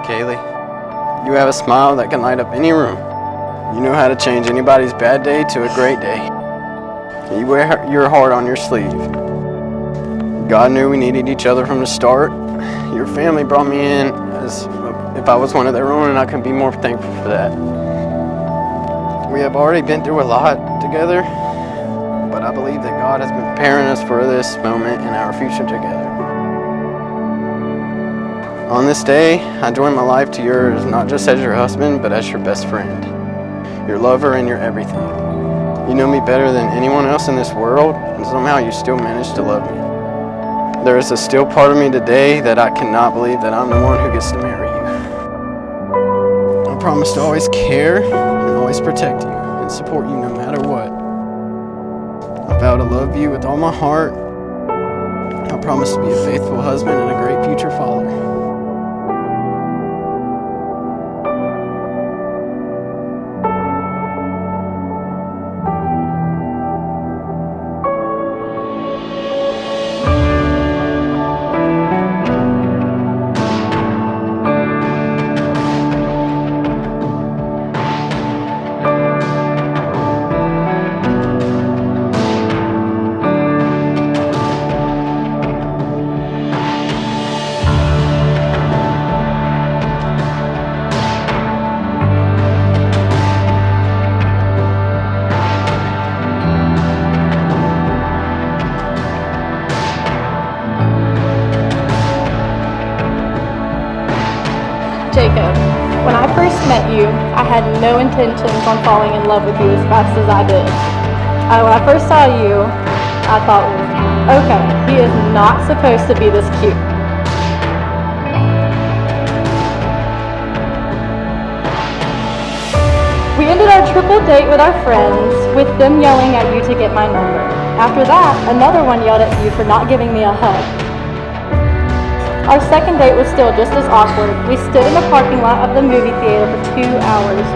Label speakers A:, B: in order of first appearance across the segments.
A: Kailey, you have a smile that can light up any room. You know how to change anybody's bad day to a great day. You wear your heart on your sleeve. God knew we needed each other from the start. Your family brought me in as if I was one of their own, and I couldn't be more thankful for that. We have already been through a lot together, but I believe that God has been preparing us for this moment and our future together. On this day, I join my life to yours, not just as your husband, but as your best friend, your lover, and your everything. You know me better than anyone else in this world, and somehow you still manage to love me. There is a still part of me today that I cannot believe that I'm the one who gets to marry you. I promise to always care and always protect you and support you no matter what. I vow to love you with all my heart. I promise to be a faithful husband and a great future father.
B: Jacob, when I first met you, I had no intentions on falling in love with you as fast as I did. When I first saw you, I thought, okay, he is not supposed to be this cute. We ended our triple date with our friends, with them yelling at you to get my number. After that, another one yelled at you for not giving me a hug. Our second date was still just as awkward. We stood in the parking lot of the movie theater for 2 hours.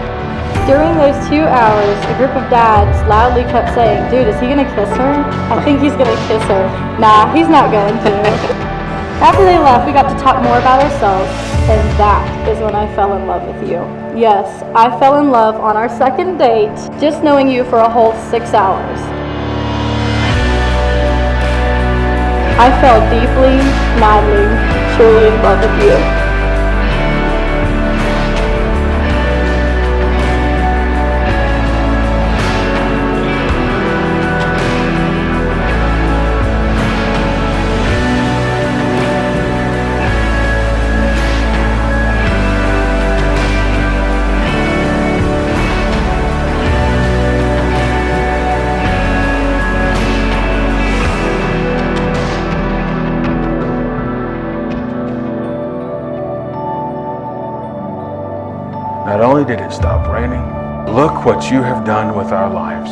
B: During those 2 hours, a group of dads loudly kept saying, "Dude, is he gonna kiss her? I think he's gonna kiss her. Nah, he's not going to." After they left, we got to talk more about ourselves, and that is when I fell in love with you. Yes, I fell in love on our second date, just knowing you for a whole 6 hours. I fell deeply, madly, truly in love with you.
C: Not only did it stop raining, look what you have done with our lives.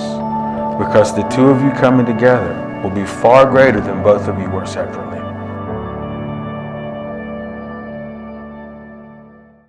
C: Because the two of you coming together will be far greater than both of you were separately.